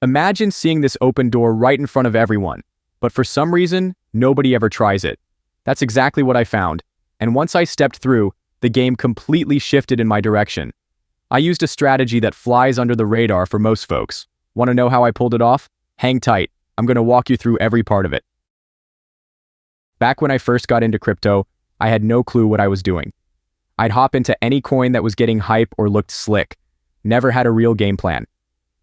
Imagine seeing this open door right in front of everyone, but for some reason, nobody ever tries it. That's exactly what I found, and once I stepped through, the game completely shifted in my direction. I used a strategy that flies under the radar for most folks. Want to know how I pulled it off? Hang tight, I'm going to walk you through every part of it. Back when I first got into crypto, I had no clue what I was doing. I'd hop into any coin that was getting hype or looked slick. Never had a real game plan.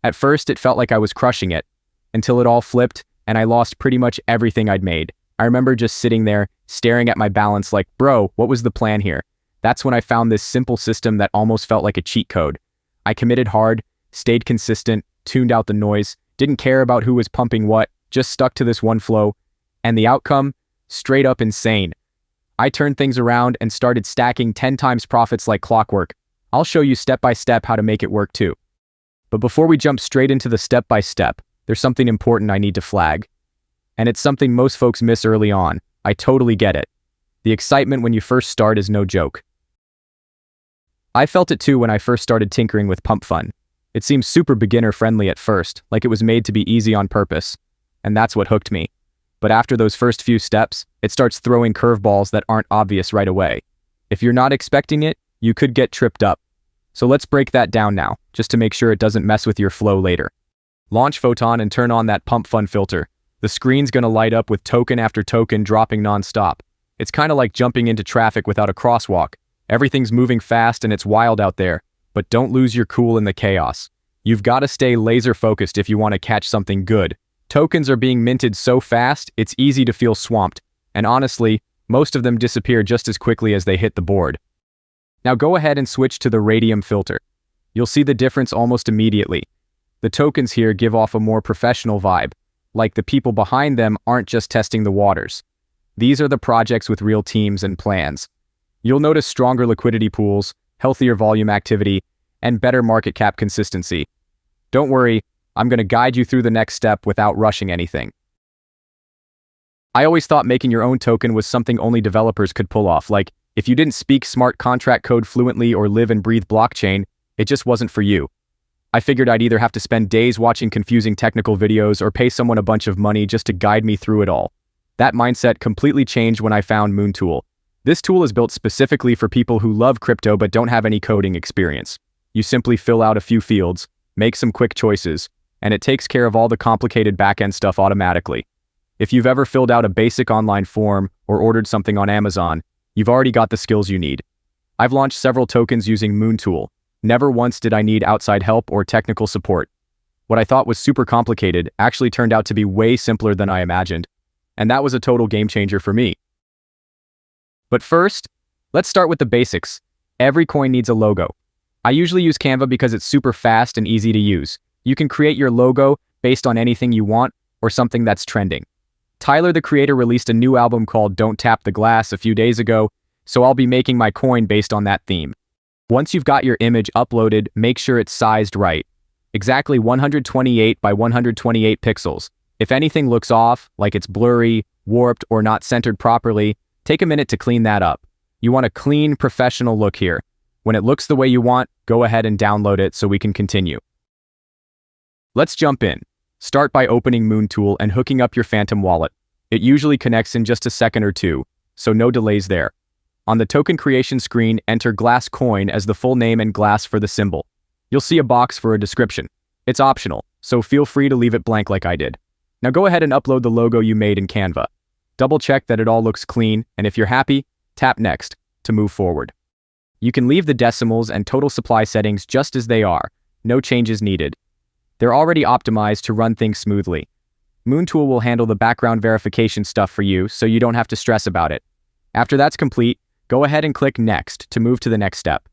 At first, it felt like I was crushing it, until it all flipped and I lost pretty much everything I'd made. I remember just sitting there, staring at my balance like, bro, what was the plan here? That's when I found this simple system that almost felt like a cheat code. I committed hard, stayed consistent, tuned out the noise, didn't care about who was pumping what, just stuck to this one flow, and the outcome? Straight up insane. I turned things around and started stacking 10 times profits like clockwork. I'll show you step by step how to make it work too. But before we jump straight into the step by step, there's something important I need to flag. And it's something most folks miss early on. I totally get it. The excitement when you first start is no joke. I felt it too when I first started tinkering with Pump Fun. It seemed super beginner friendly at first, like it was made to be easy on purpose. And that's what hooked me. But after those first few steps, it starts throwing curveballs that aren't obvious right away. If you're not expecting it, you could get tripped up. So let's break that down now, just to make sure it doesn't mess with your flow later. Launch Photon and turn on that Pump Fun filter. The screen's gonna light up with token after token dropping non-stop. It's kinda like jumping into traffic without a crosswalk. Everything's moving fast and it's wild out there, but don't lose your cool in the chaos. You've gotta stay laser focused if you wanna catch something good. Tokens are being minted so fast, it's easy to feel swamped, and honestly, most of them disappear just as quickly as they hit the board. Now go ahead and switch to the Raydium filter. You'll see the difference almost immediately. The tokens here give off a more professional vibe, like the people behind them aren't just testing the waters. These are the projects with real teams and plans. You'll notice stronger liquidity pools, healthier volume activity, and better market cap consistency. Don't worry, I'm going to guide you through the next step without rushing anything. I always thought making your own token was something only developers could pull off, like if you didn't speak smart contract code fluently or live and breathe blockchain, it just wasn't for you. I figured I'd either have to spend days watching confusing technical videos or pay someone a bunch of money just to guide me through it all. That mindset completely changed when I found MoonTool. This tool is built specifically for people who love crypto but don't have any coding experience. You simply fill out a few fields, make some quick choices, and it takes care of all the complicated back-end stuff automatically. If you've ever filled out a basic online form or ordered something on Amazon, you've already got the skills you need. I've launched several tokens using MoonTool. Never once did I need outside help or technical support. What I thought was super complicated actually turned out to be way simpler than I imagined. And that was a total game changer for me. But first, let's start with the basics. Every coin needs a logo. I usually use Canva because it's super fast and easy to use. You can create your logo based on anything you want or something that's trending. Tyler, the creator, released a new album called Don't Tap the Glass a few days ago, so I'll be making my coin based on that theme. Once you've got your image uploaded, make sure it's sized right. Exactly 128 by 128 pixels. If anything looks off, like it's blurry, warped, or not centered properly, take a minute to clean that up. You want a clean, professional look here. When it looks the way you want, go ahead and download it so we can continue. Let's jump in. Start by opening MoonTool and hooking up your Phantom wallet. It usually connects in just a second or two, so no delays there. On the token creation screen, enter Glass Coin as the full name and glass for the symbol. You'll see a box for a description. It's optional, so feel free to leave it blank like I did. Now go ahead and upload the logo you made in Canva. Double check that it all looks clean, and if you're happy, tap Next to move forward. You can leave the decimals and total supply settings just as they are. No changes needed. They're already optimized to run things smoothly. MoonTool will handle the background verification stuff for you, so you don't have to stress about it. After that's complete, go ahead and click Next to move to the next step.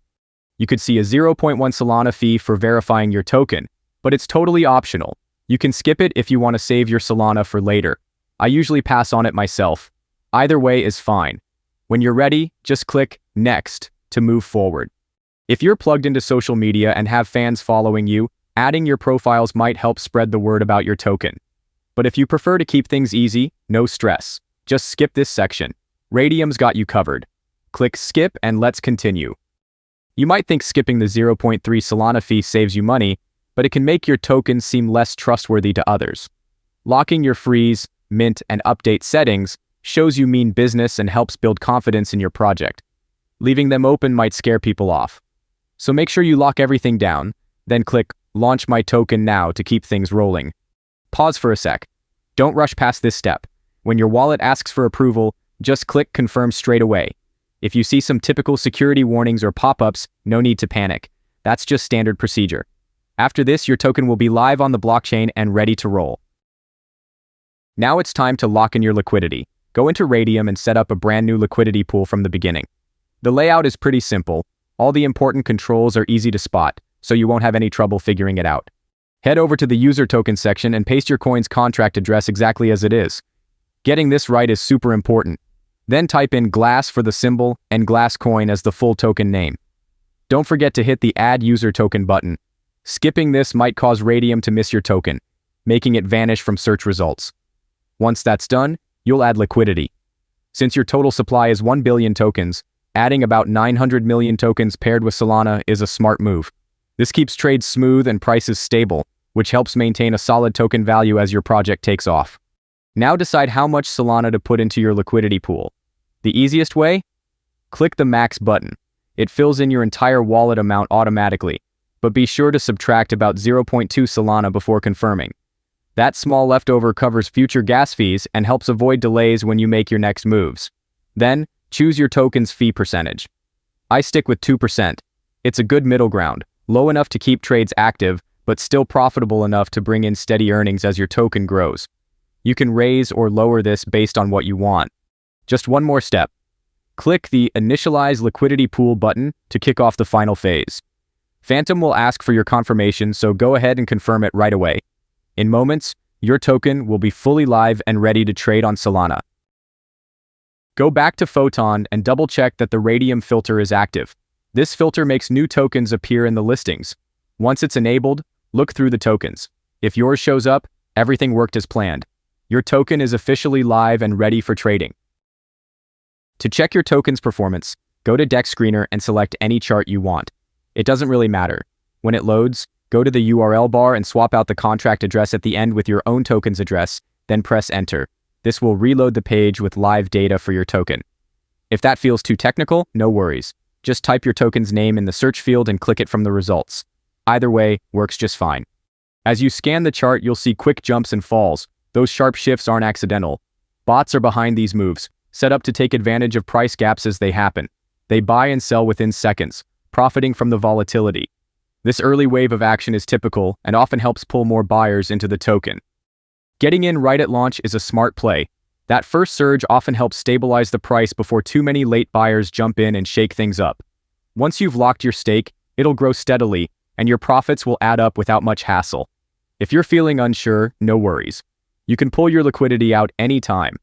You could see a 0.1 Solana fee for verifying your token, but it's totally optional. You can skip it if you want to save your Solana for later. I usually pass on it myself. Either way is fine. When you're ready, just click Next to move forward. If you're plugged into social media and have fans following you, adding your profiles might help spread the word about your token. But if you prefer to keep things easy, no stress. Just skip this section. Raydium's got you covered. Click Skip and let's continue. You might think skipping the 0.3 Solana fee saves you money, but it can make your tokens seem less trustworthy to others. Locking your freeze, mint, and update settings shows you mean business and helps build confidence in your project. Leaving them open might scare people off. So make sure you lock everything down, then click Launch My Token Now to keep things rolling. Pause for a sec. Don't rush past this step. When your wallet asks for approval, just click Confirm straight away. If you see some typical security warnings or pop-ups, no need to panic. That's just standard procedure. After this, your token will be live on the blockchain and ready to roll. Now it's time to lock in your liquidity. Go into Raydium and set up a brand new liquidity pool from the beginning. The layout is pretty simple. All the important controls are easy to spot, so you won't have any trouble figuring it out. Head over to the user token section and paste your coin's contract address exactly as it is. Getting this right is super important. Then type in Glass for the symbol and Glass Coin as the full token name. Don't forget to hit the Add User Token button. Skipping this might cause Raydium to miss your token, making it vanish from search results. Once that's done, you'll add liquidity. Since your total supply is 1 billion tokens, adding about 900 million tokens paired with Solana is a smart move. This keeps trades smooth and prices stable, which helps maintain a solid token value as your project takes off. Now decide how much Solana to put into your liquidity pool. The easiest way? Click the Max button. It fills in your entire wallet amount automatically, but be sure to subtract about 0.2 Solana before confirming. That small leftover covers future gas fees and helps avoid delays when you make your next moves. Then, choose your token's fee percentage. I stick with 2%. It's a good middle ground, low enough to keep trades active, but still profitable enough to bring in steady earnings as your token grows. You can raise or lower this based on what you want. Just one more step. Click the Initialize Liquidity Pool button to kick off the final phase. Phantom will ask for your confirmation, so go ahead and confirm it right away. In moments, your token will be fully live and ready to trade on Solana. Go back to Photon and double-check that the Raydium filter is active. This filter makes new tokens appear in the listings. Once it's enabled, look through the tokens. If yours shows up, everything worked as planned. Your token is officially live and ready for trading. To check your token's performance, go to DEXScreener and select any chart you want. It doesn't really matter. When it loads, go to the URL bar and swap out the contract address at the end with your own token's address, then press Enter. This will reload the page with live data for your token. If that feels too technical, no worries. Just type your token's name in the search field and click it from the results. Either way, works just fine. As you scan the chart, you'll see quick jumps and falls. Those sharp shifts aren't accidental. Bots are behind these moves, set up to take advantage of price gaps as they happen. They buy and sell within seconds, profiting from the volatility. This early wave of action is typical and often helps pull more buyers into the token. Getting in right at launch is a smart play. That first surge often helps stabilize the price before too many late buyers jump in and shake things up. Once you've locked your stake, it'll grow steadily, and your profits will add up without much hassle. If you're feeling unsure, no worries. You can pull your liquidity out anytime.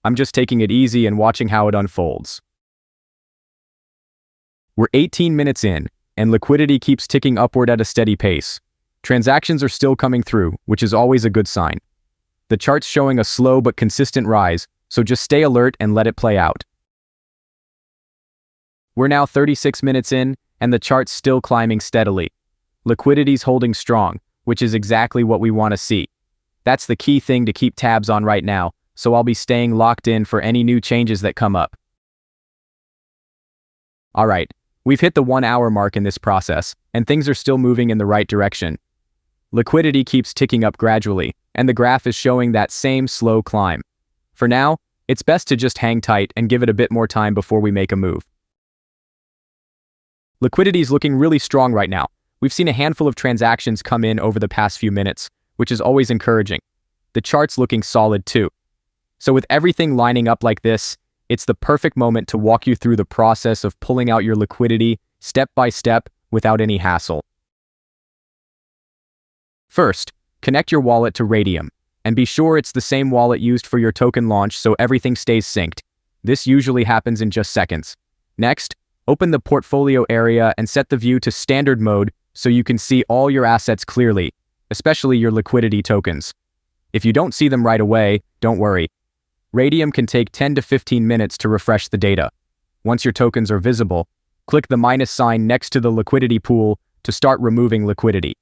I'm just taking it easy and watching how it unfolds. We're 18 minutes in, and liquidity keeps ticking upward at a steady pace. Transactions are still coming through, which is always a good sign. The chart's showing a slow but consistent rise, so just stay alert and let it play out. We're now 36 minutes in, and the chart's still climbing steadily. Liquidity's holding strong, which is exactly what we want to see. That's the key thing to keep tabs on right now, so I'll be staying locked in for any new changes that come up. Alright, we've hit the 1 hour mark in this process, and things are still moving in the right direction. Liquidity keeps ticking up gradually, and the graph is showing that same slow climb. For now, it's best to just hang tight and give it a bit more time before we make a move. Liquidity is looking really strong right now. We've seen a handful of transactions come in over the past few minutes, which is always encouraging. The chart's looking solid too. So with everything lining up like this, it's the perfect moment to walk you through the process of pulling out your liquidity step by step without any hassle. First, connect your wallet to Raydium, and be sure it's the same wallet used for your token launch so everything stays synced. This usually happens in just seconds. Next, open the portfolio area and set the view to standard mode so you can see all your assets clearly, especially your liquidity tokens. If you don't see them right away, don't worry. Raydium can take 10 to 15 minutes to refresh the data. Once your tokens are visible, click the minus sign next to the liquidity pool to start removing liquidity.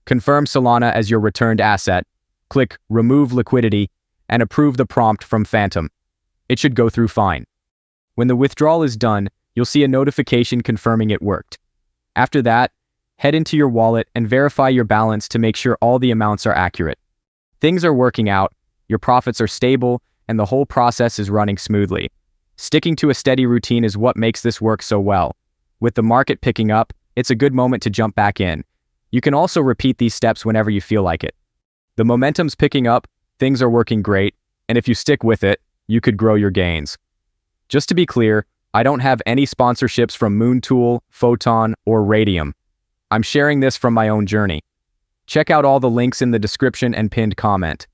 Confirm Solana as your returned asset, click Remove Liquidity, and approve the prompt from Phantom. It should go through fine. When the withdrawal is done, you'll see a notification confirming it worked. After that, head into your wallet and verify your balance to make sure all the amounts are accurate. Things are working out, your profits are stable, and the whole process is running smoothly. Sticking to a steady routine is what makes this work so well. With the market picking up, it's a good moment to jump back in. You can also repeat these steps whenever you feel like it. The momentum's picking up, things are working great, and if you stick with it, you could grow your gains. Just to be clear, I don't have any sponsorships from MoonTool, Photon, or Raydium. I'm sharing this from my own journey. Check out all the links in the description and pinned comment.